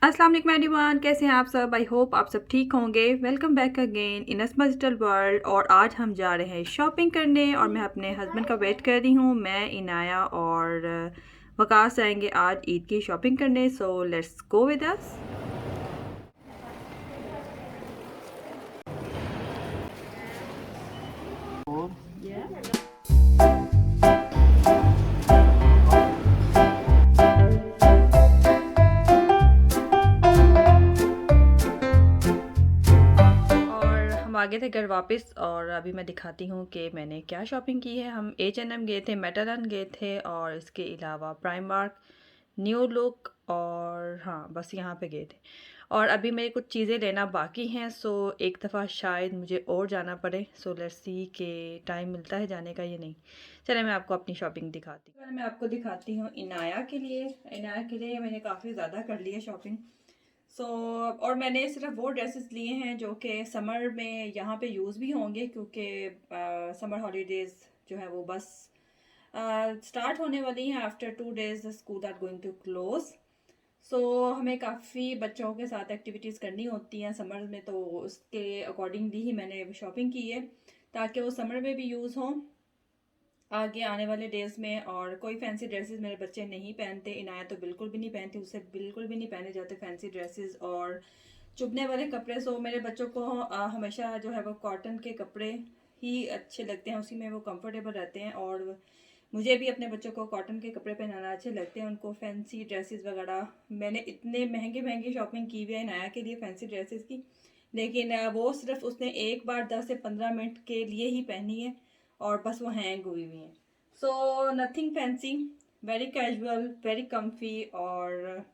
अस्सलाम वालेकुम एवरीवन, कैसे हैं आप सब। आई होप आप सब ठीक होंगे। Welcome back again in Asma digital world. और आज हम जा रहे हैं शॉपिंग करने और मैं अपने हस्बैंड का वेट कर रही हूँ। मैं इनाया और वकास आएंगे आज ईद की शॉपिंग करने। So let's go with us. और हम आ गए थे घर वापस और अभी मैं दिखाती हूँ कि मैंने क्या शॉपिंग की है। हम H&M गए थे, मेटालन गए थे और इसके अलावा प्राइमार्क, न्यू लुक और हाँ बस यहाँ पे गए थे। और अभी मेरे कुछ चीज़ें लेना बाकी हैं, सो एक दफ़ा शायद मुझे और जाना पड़े। सो लेट्स सी के टाइम मिलता है जाने का या नहीं। चले मैं आपको अपनी शॉपिंग दिखाती हूँ। मैं आपको दिखाती हूँ इनाया के लिए। इनाया के लिए मैंने काफ़ी ज़्यादा कर ली है शॉपिंग। और मैंने सिर्फ वो ड्रेसेस लिए हैं जो कि समर में यहाँ पे यूज़ भी होंगे, क्योंकि समर हॉलीडेज़ जो है वो बस स्टार्ट होने वाली हैं। After 2 days the school are going to close. So हमें काफ़ी बच्चों के साथ एक्टिविटीज़ करनी होती हैं समर में, तो उसके अकॉर्डिंगली ही मैंने शॉपिंग की है ताकि वो समर में भी यूज़ हो आगे आने वाले डेज में। और कोई फैंसी ड्रेसेस मेरे बच्चे नहीं पहनते, इनाया तो बिल्कुल भी नहीं पहनती, उससे बिल्कुल भी नहीं पहने जाते फैंसी ड्रेसेस और चुभने वाले कपड़े। सो मेरे बच्चों को हमेशा जो है वो कॉटन के कपड़े ही अच्छे लगते हैं, उसी में वो कंफर्टेबल रहते हैं। और मुझे भी अपने बच्चों को कॉटन के कपड़े पहनाना अच्छे लगते हैं। उनको फैंसी ड्रेसेस वगैरह, मैंने इतने महंगे महंगे शॉपिंग की हुई है नया के लिए फैंसी ड्रेसेस की, लेकिन वो सिर्फ उसने एक बार 10 से 15 मिनट के लिए ही पहनी है और बस वो हैंग हुई हुई हैं। So nothing fancy, very casual, very comfy और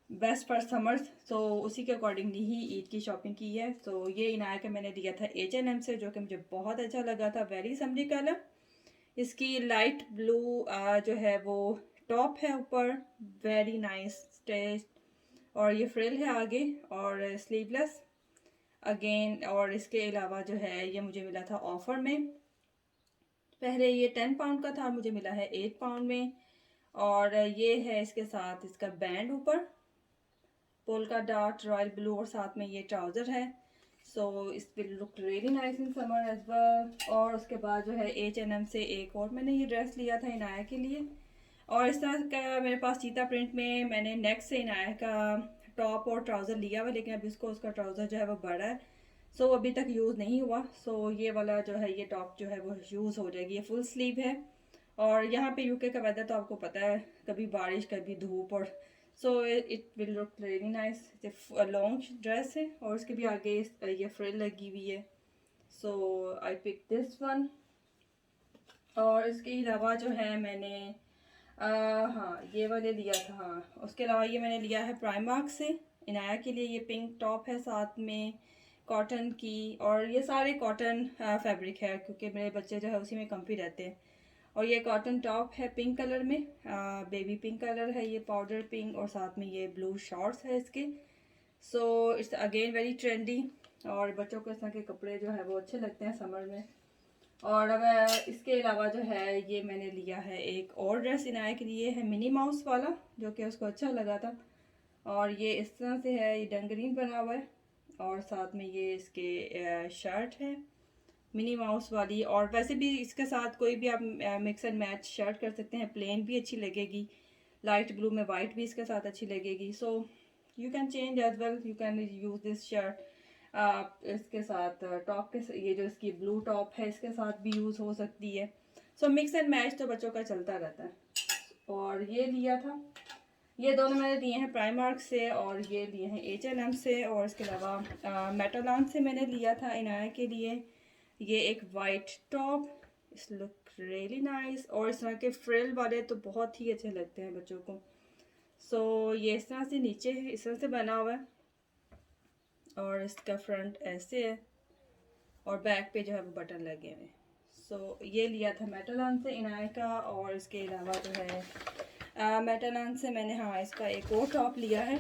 बेस्ट फॉर समर्स। सो उसी के अकॉर्डिंगली ही ईद की शॉपिंग की है। सो ये इनाया का मैंने लिया था H&M से, जो कि मुझे बहुत अच्छा लगा था। वेरी समरी कलर, इसकी लाइट ब्लू जो है वो टॉप है ऊपर, वेरी नाइस स्टेज। और ये फ्रिल है आगे और स्लीवलेस अगेन। और इसके अलावा जो है ये मुझे मिला था ऑफर में। पहले ये 10 पाउंड का था, मुझे मिला है 8 पाउंड में। और ये है इसके साथ इसका बैंड ऊपर, पोल्का डॉट रॉयल ब्लू, और साथ में ये ट्राउज़र है। सो इस will look really nice in summer as well. और उसके बाद जो है H&M से एक और मैंने ये ड्रेस लिया था इनाया के लिए। और इस तरह का मेरे पास चीता प्रिंट में मैंने नेक्स्ट से इनाया का टॉप और ट्राउज़र लिया हुआ, लेकिन अभी उसका ट्राउज़र जो है वो बड़ा है, सो अभी तक यूज़ नहीं हुआ। सो ये वाला जो है ये टॉप जो है वो यूज़ हो जाएगी। ये फुल स्लीव है। और यहाँ पे यूके का वेदर तो आपको पता है, कभी बारिश कभी धूप। और so it will look very nice. Long dress है और उसके भी आगे ये फ्रिल लगी हुई है। सो आई पिक दिस वन। और इसके अलावा जो है मैंने हाँ ये वाले लिया था। हाँ उसके अलावा ये मैंने लिया है प्राइमार्क से इनाया के लिए। ये पिंक टॉप है साथ में कॉटन की, और ये सारे कॉटन फैब्रिक है क्योंकि मेरे बच्चे जो है उसी में कम्फी रहते हैं। और ये कॉटन टॉप है पिंक कलर में, बेबी पिंक कलर है ये, पाउडर पिंक, और साथ में ये ब्लू शॉर्ट्स है इसके। So it's again very trendy और बच्चों को इस तरह के कपड़े जो है वो अच्छे लगते हैं समर में। और अब इसके अलावा जो है ये मैंने लिया है एक और ड्रेस इनाया के लिए है, मिनी माउस वाला, जो कि उसको अच्छा लगा था। और ये इस तरह से है, ये डंगरीन बना हुआ है और साथ में ये इसके शर्ट है मिनी माउस वाली। और वैसे भी इसके साथ कोई भी आप मिक्स एंड मैच शर्ट कर सकते हैं, प्लेन भी अच्छी लगेगी, लाइट ब्लू में वाइट भी इसके साथ अच्छी लगेगी। So you can change as well, you can use this shirt आप इसके साथ टॉप के, ये जो इसकी ब्लू टॉप है इसके साथ भी यूज़ हो सकती है। सो मिक्स एंड मैच तो बच्चों का चलता रहता है। और ये लिया था, ये दोनों मैंने लिए हैं प्राइमार्क से और ये लिए हैं H&M से। और इसके अलावा मेटालान से मैंने लिया था इनाया के लिए ये एक वाइट टॉप, इस लुक रियली नाइस। और इस तरह के फ्रिल वाले तो बहुत ही अच्छे लगते हैं बच्चों को। सो ये इस तरह से नीचे है, इस तरह से बना हुआ है और इसका फ्रंट ऐसे है और बैक पे जो है वो बटन लगे हुए हैं। सो ये लिया था मेटालान से इनाया का। और इसके अलावा जो है मेटालान से मैंने हाँ इसका एक और टॉप लिया है,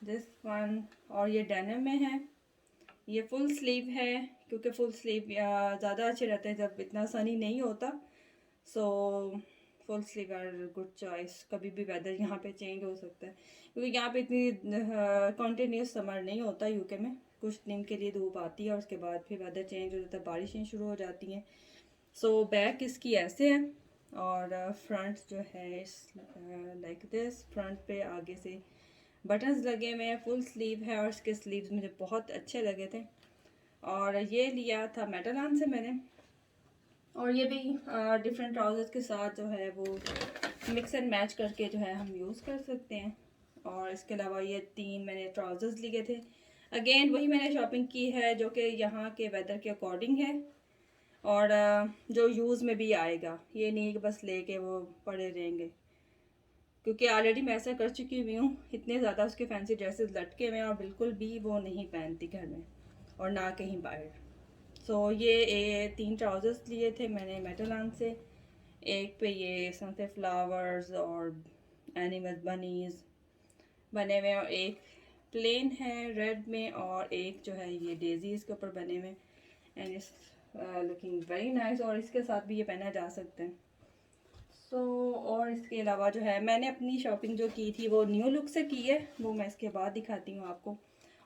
दिस वन। और ये डेनिम में है, ये फुल स्लीव है क्योंकि फुल स्लीव ज़्यादा अच्छे रहते हैं जब इतना सनी नहीं होता। So full sleeve are good choice. कभी भी वेदर यहाँ पे चेंज हो सकता है, क्योंकि यहाँ पे इतनी कंटिन्यूस समर नहीं होता यूके में। कुछ दिन के लिए धूप आती है और उसके बाद फिर वेदर चेंज हो जाता है, बारिशें शुरू हो जाती हैं। सो बैक इसकी ऐसे है और फ्रंट जो है लाइक दिस। फ्रंट पे आगे से बटन्स लगे हुए हैं, फुल स्लीव है और इसके स्लीव्स मुझे बहुत अच्छे लगे थे। और ये लिया था मेटालान से मैंने, और ये भी डिफरेंट ट्राउजर्स के साथ जो है वो मिक्स एंड मैच करके जो है हम यूज़ कर सकते हैं। और इसके अलावा ये 3 मैंने ट्राउजर्स लिए थे। अगेन वही मैंने शॉपिंग की है जो कि यहाँ के वेदर के अकॉर्डिंग है और जो यूज़ में भी आएगा। ये नहीं कि बस लेके वो पड़े रहेंगे, क्योंकि ऑलरेडी मैं ऐसा कर चुकी हुई हूँ। इतने ज़्यादा उसके फैंसी ड्रेसेस लटके हुए हैं और बिल्कुल भी वो नहीं पहनती घर में और ना कहीं बाहर। सो ये 3 ट्राउज़र्स लिए थे मैंने मेटालान से। एक पे ये से फ्लावर्स और एनिमल बनीज बने हुए और एक प्लेन है रेड में और एक जो है ये डेजीज के ऊपर बने हुए and it's looking very nice. और इसके साथ भी ये पहना जा सकते हैं। और इसके अलावा जो है मैंने अपनी शॉपिंग जो की थी वो न्यू लुक से की है, वो मैं इसके बाद दिखाती हूँ आपको।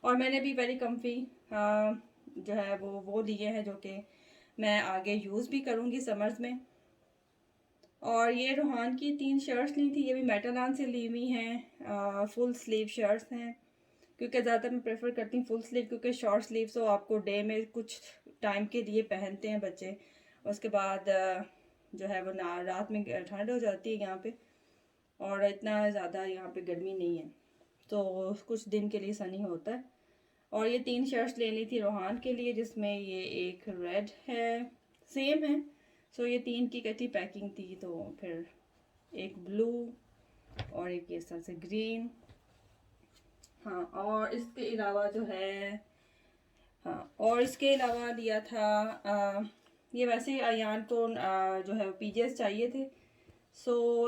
और मैंने भी वेरी कम्फी जो है वो लिए हैं जो कि मैं आगे यूज़ भी करूँगी समर्स में। और ये रोहान की 3 शर्ट्स ली थी, ये भी मेटालान से ली हुई हैं। फुल स्लीव शर्ट्स हैं, क्योंकि ज़्यादातर मैं प्रेफर करती हूँ फुल स्लीव, क्योंकि शॉर्ट स्लीव तो आपको डे में कुछ टाइम के लिए पहनते हैं बच्चे, उसके बाद जो है वो ना रात में ठंड हो जाती है यहाँ पे और इतना ज़्यादा यहाँ पे गर्मी नहीं है, तो कुछ दिन के लिए सनी होता है। और ये 3 शर्ट्स ले ली थी रोहान के लिए, जिसमें ये एक रेड है, सेम है। ये 3 की इकट्ठी पैकिंग थी, तो फिर एक ब्लू और एक इस तरह से ग्रीन। हाँ, और इसके अलावा जो है और इसके अलावा लिया था ये वैसे अयान को जो है पीजेस चाहिए थे।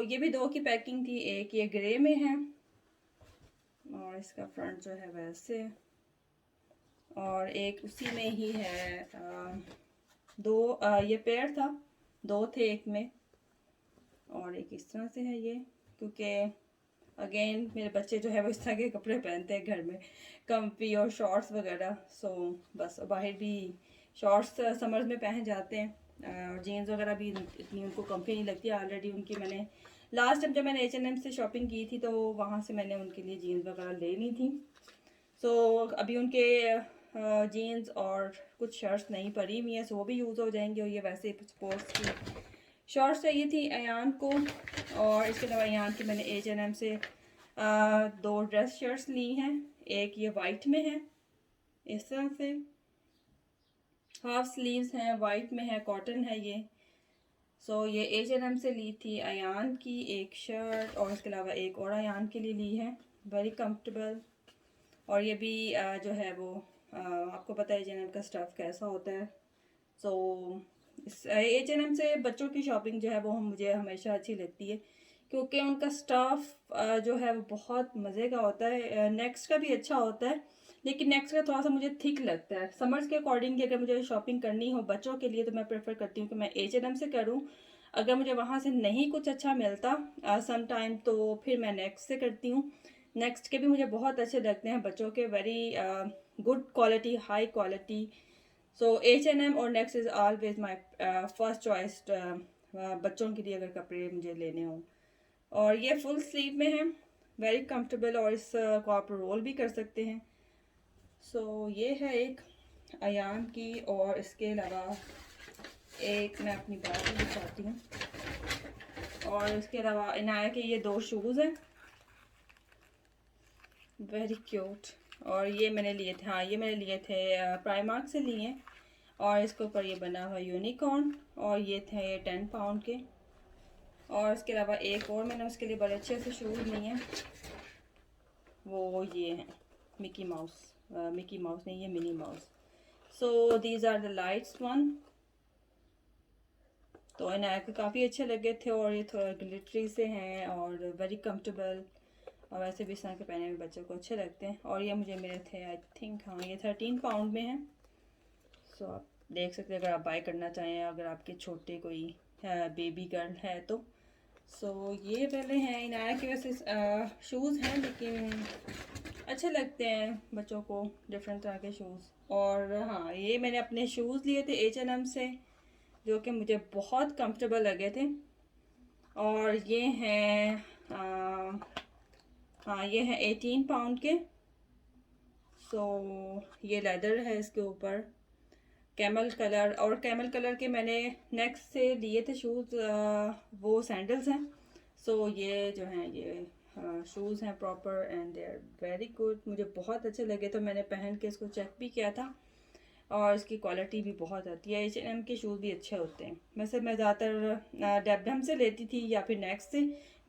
ये भी 2 की पैकिंग थी, एक ये ग्रे में है और इसका फ्रंट जो है वैसे, और एक उसी में ही है 2 ये पेयर था, 2 थे एक में और एक इस तरह से है ये, क्योंकि अगेन मेरे बच्चे जो है वो इस तरह के कपड़े पहनते हैं घर में, कम्फी और शॉर्ट्स वगैरह। बस बाहर भी शॉर्ट्स समर्स में पहन जाते हैं और जीन्स वगैरह भी इतनी उनको कम्फी नहीं लगती। ऑलरेडी उनकी मैंने लास्ट टाइम जब मैंने H&M से शॉपिंग की थी तो वहाँ से मैंने उनके लिए जीन्स वगैरह ले ली थी। अभी उनके जीन्स और कुछ शर्ट्स नहीं पड़ी हुई हैं, वो भी यूज़ हो जाएंगे। और ये वैसे स्पोर्ट्स की शॉर्ट्स चाहिए थी अयान को। और इसके अलावा अयान की मैंने H&M से 2 ड्रेस शर्ट्स ली हैं, एक ये वाइट में है इस तरह से, हाफ स्लीव्स हैं, वाइट में है, कॉटन है ये। ये H&M से ली थी अयान की एक शर्ट और इसके अलावा एक और अयान के लिए ली है, वेरी कंफर्टेबल। और ये भी जो है वो आपको पता है H&M का स्टफ़ कैसा होता है। इस H&M से बच्चों की शॉपिंग जो है वो मुझे हमेशा अच्छी लगती है, क्योंकि उनका स्टाफ जो है वो बहुत मज़े का होता है। नेक्स्ट का भी अच्छा होता है, लेकिन नेक्स्ट का थोड़ा सा मुझे थिक लगता है। समर्स के अकॉर्डिंग अगर मुझे शॉपिंग करनी हो बच्चों के लिए तो मैं प्रेफर करती हूँ कि मैं H&M से करूँ। अगर मुझे वहाँ से नहीं कुछ अच्छा मिलता सम टाइम, तो फिर मैं नेक्स्ट से करती हूँ। नेक्स्ट के भी मुझे बहुत अच्छे लगते हैं बच्चों के, very good quality, high quality. H&M और next is always my first choice बच्चों के लिए अगर कपड़े मुझे लेने हों। और ये फुल स्लीव में है, वेरी कंफर्टेबल, और इस को आप रोल भी कर सकते हैं। ये है एक अयान की। और इसके अलावा एक मैं अपनी बात भी दिखाती हूँ। और इसके अलावा इनाया के ये 2 शूज़ हैं, वेरी क्यूट। और ये मैंने लिए थे, हाँ ये मैंने लिए थे प्राइमार्क से लिए हैं। और इसके ऊपर ये बना हुआ यूनिकॉर्न, और ये थे 10 पाउंड के। और इसके अलावा एक और मैंने उसके लिए बड़े अच्छे से शूज़ लिए हैं, वो ये हैं मिकी माउस, मिकी माउस नहीं, ये Minnie Mouse. These are the lights one. तो इनाया को काफ़ी अच्छे लगे थे और ये थोड़ा ग्लिटरी से हैं और वेरी कंफर्टेबल, और वैसे भी इस तरह के पहने हुए बच्चों को अच्छे लगते हैं। और ये मुझे मिले थे आई थिंक, हाँ ये 13 पाउंड में है। आप देख सकते हैं, अगर आप बाय करना चाहें, अगर आपके छोटे कोई बेबी गर्ल है तो ये वाले हैं इनाया के, वैसे शूज़ हैं लेकिन अच्छे लगते हैं बच्चों को, डिफरेंट तरह के शूज़। और हाँ, ये मैंने अपने शूज़ लिए थे H&M से, जो कि मुझे बहुत कंफर्टेबल लगे थे। और ये हैं हाँ, ये हैं 18 पाउंड के। ये लेदर है इसके ऊपर, कैमल कलर। और कैमल कलर के मैंने नेक्स्ट से लिए थे शूज़, वो सैंडल्स हैं। ये जो हैं ये शूज़ हैं proper and they are very good, मुझे बहुत अच्छे लगे। तो मैंने पहन के इसको चेक भी किया था और इसकी क्वालिटी भी बहुत आती है। H&M के शूज़ भी अच्छे होते हैं। वैसे मैं ज़्यादातर डेबडम से लेती थी या फिर नेक्स्ट से।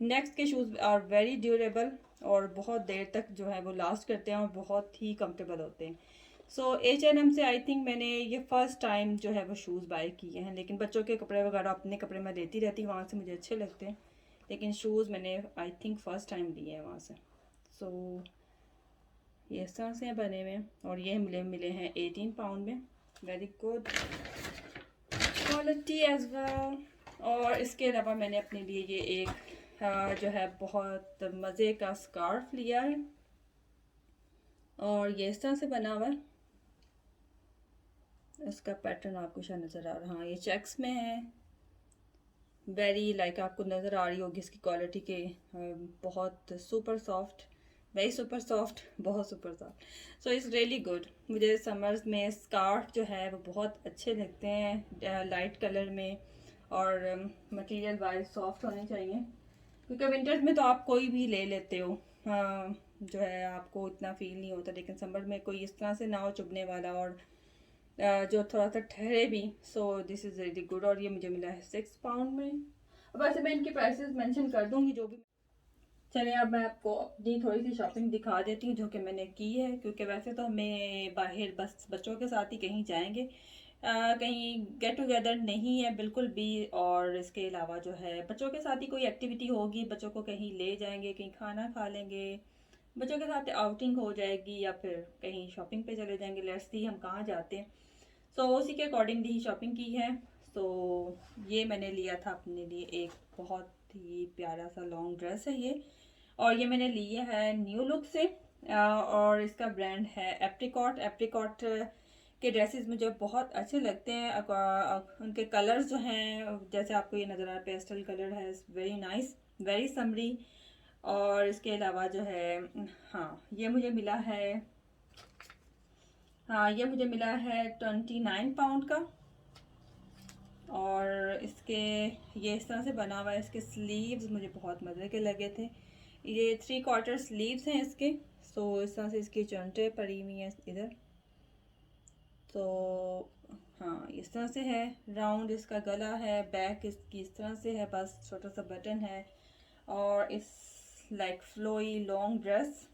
नेक्स्ट के शूज़ आर वेरी ड्यूरेबल और बहुत देर तक जो है वो लास्ट करते हैं और बहुत ही कंफर्टेबल होते हैं। H&M से आई थिंक मैंने ये फ़र्स्ट टाइम जो है वो शूज़ बाय किए हैं। लेकिन बच्चों के कपड़े वगैरह, अपने कपड़े मैं लेती रहती हूँ वहाँ से, मुझे अच्छे लगते हैं। लेकिन शूज़ मैंने आई थिंक फ़र्स्ट टाइम लिए हैं वहाँ से। ये इस तरह से हैं बने हुए, और ये मिले हैं 18 पाउंड में। Very good quality as well. और इसके अलावा मैंने अपने लिए ये एक जो है बहुत मज़े का स्कार्फ लिया है, और ये इस तरह से बना हुआ है। इसका पैटर्न आपको शायद नज़र आ रहा है, हाँ ये चेक्स में है। वेरी लाइक आपको नज़र आ रही होगी इसकी क्वालिटी के, बहुत super soft, very super soft, बहुत super soft. It's really good. मुझे समर्स में स्कार्फ जो है वो बहुत अच्छे लगते हैं लाइट कलर में, और मटेरियल वाइज सॉफ्ट होने चाहिए, क्योंकि विंटर्स में तो आप कोई भी ले लेते हो, जो है आपको इतना फील नहीं होता। लेकिन समर में कोई इस तरह से ना हो चुभने वाला, और जो थोड़ा सा ठहरे भी। This is really good. और ये मुझे मिला है 6 पाउंड में। अब वैसे मैं इनकी प्राइसेस मेंशन कर दूंगी जो भी। चलिए अब मैं आपको अपनी थोड़ी सी शॉपिंग दिखा देती हूँ जो कि मैंने की है, क्योंकि वैसे तो हमें बाहर बस बच्चों के साथ ही कहीं जाएंगे, कहीं गेट टुगेदर नहीं है बिल्कुल भी। और इसके अलावा जो है बच्चों के साथ ही कोई एक्टिविटी होगी, बच्चों को कहीं ले जाएंगे, कहीं खाना खा लेंगे, बच्चों के साथ आउटिंग हो जाएगी, या फिर कहीं शॉपिंग पे चले जाएंगे। लेट्स सी हम कहाँ जाते हैं। उसी के अकॉर्डिंगली ही शॉपिंग की है। तो ये मैंने लिया था अपने लिए एक बहुत ही प्यारा सा लॉन्ग ड्रेस है ये, और ये मैंने लिया है न्यू लुक से, और इसका ब्रांड है एप्रिकॉट। एप्रिकॉट के ड्रेसेस मुझे बहुत अच्छे लगते हैं। उनके कलर्स जो हैं, जैसे आपको ये नज़र आ रहा है, पेस्टल कलर है, वेरी नाइस, वेरी समरी। और इसके अलावा जो है, हाँ ये मुझे मिला है, हाँ ये मुझे मिला है 29 पाउंड का। और इसके ये इस तरह से बना हुआ है। इसके स्लीव्स मुझे बहुत मज़े के लगे थे। ये 3/4 स्लीव्स हैं इसके। इस तरह से इसकी चुनटे पड़ी हुई हैं इधर। हाँ इस तरह से है, राउंड इसका गला है, बैक इसकी इस तरह से है, बस छोटा सा बटन है। और इस like flowy long dress,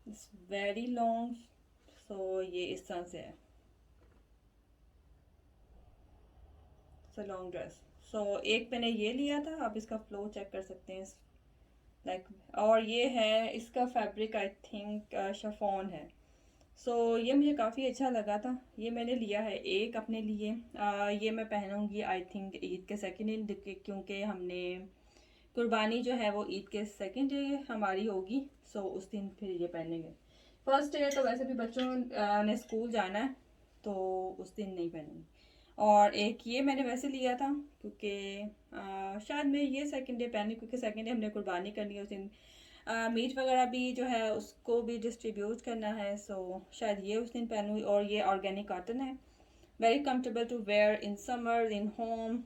it's very long. ये इस तरह से है, लॉन्ग ड्रेस। एक मैंने ये लिया था, आप इसका फ्लो चेक कर सकते हैं लाइक। और ये है इसका फैब्रिक आई थिंक शिफॉन है। ये मुझे काफ़ी अच्छा लगा था। ये मैंने लिया है एक अपने लिए। ये मैं पहनूंगी आई थिंक ईद के सेकेंड दिन, क्योंकि हमने कुर्बानी जो है वो ईद के सेकेंड डे हमारी होगी। उस दिन फिर ये पहनेंगे। फर्स्ट डे तो वैसे भी बच्चों ने स्कूल जाना है, तो उस दिन नहीं पहनूंगी। और एक ये मैंने वैसे लिया था क्योंकि शायद मैं ये सेकंड डे पहनी, क्योंकि सेकंड डे हमने कुर्बानी करनी है उस दिन। मीट वगैरह भी जो है उसको भी डिस्ट्रीब्यूट करना है, शायद ये उस दिन पहनूँ। और ये ऑर्गेनिक कॉटन है, very comfortable to wear in summer, in home,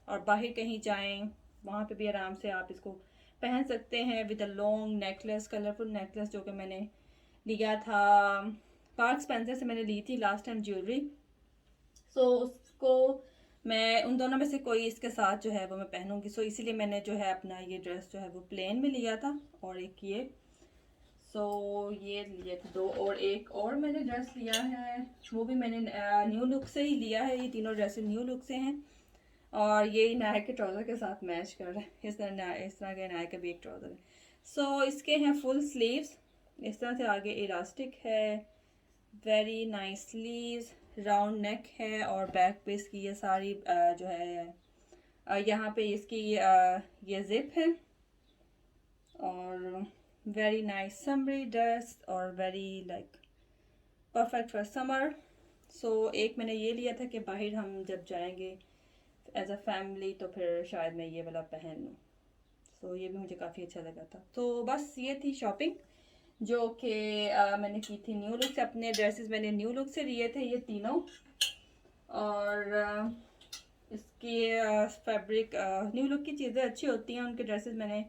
और बाहर कहीं जाएं वहाँ पे भी आराम से आप इसको पहन सकते हैं with a long necklace, colourful necklace, जो कि मैंने लिया था पार्क स्पेंसर से, मैंने ली थी लास्ट टाइम ज्वेलरी। उसको मैं उन दोनों में से कोई इसके साथ जो है वो मैं पहनूंगी। इसीलिए मैंने जो है अपना ये ड्रेस जो है वो प्लेन में लिया था, और एक ये। ये लिए थे दो, और एक और मैंने ड्रेस लिया है, वो भी मैंने न्यू लुक से ही लिया है। ये तीनों ड्रेसेस न्यू लुक से हैं, और ये नायक के ट्राउज़र के साथ मैच कर रहा है। इस तरह के नायक का भी एक ट्राउज़र है। इसके हैं फुल स्लीव्स, इस तरह से आगे इलास्टिक है, very nice sleeves, round neck है, और बैक पे इसकी ये सारी जो है यहाँ पे इसकी ये ज़िप है और वेरी नाइस समरी ड्रेस और very like perfect for summer. So एक मैंने ये लिया था कि बाहर हम जब जाएंगे एज अ फैमिली तो फिर शायद मैं ये वाला पहन लूँ। सो ये भी मुझे काफ़ी अच्छा लगा था। तो बस ये थी शॉपिंग जो कि मैंने की थी न्यू लुक से। अपने ड्रेसेस मैंने न्यू लुक से लिए थे ये तीनों। और इसकी फैब्रिक न्यू लुक की चीज़ें अच्छी होती हैं, उनके ड्रेसेस मैंने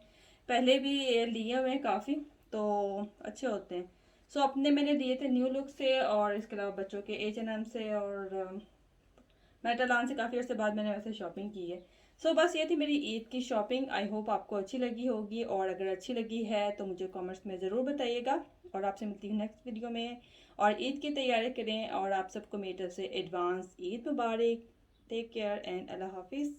पहले भी लिए हुए हैं काफ़ी, तो अच्छे होते हैं। सो अपने मैंने लिए थे न्यू लुक से और इसके अलावा बच्चों के H&M से और मेटालान से काफ़ी अर्से बाद मैंने वैसे शॉपिंग की है। सो बस ये थी मेरी ईद की शॉपिंग। आई होप आपको अच्छी लगी होगी और अगर अच्छी लगी है तो मुझे कमेंट्स में ज़रूर बताइएगा और आपसे मिलती हूँ नेक्स्ट वीडियो में। और ईद की तैयारी करें और आप सबको मेरी तरफ से एडवांस ईद मुबारक। टेक केयर एंड अल्लाह हाफिज़।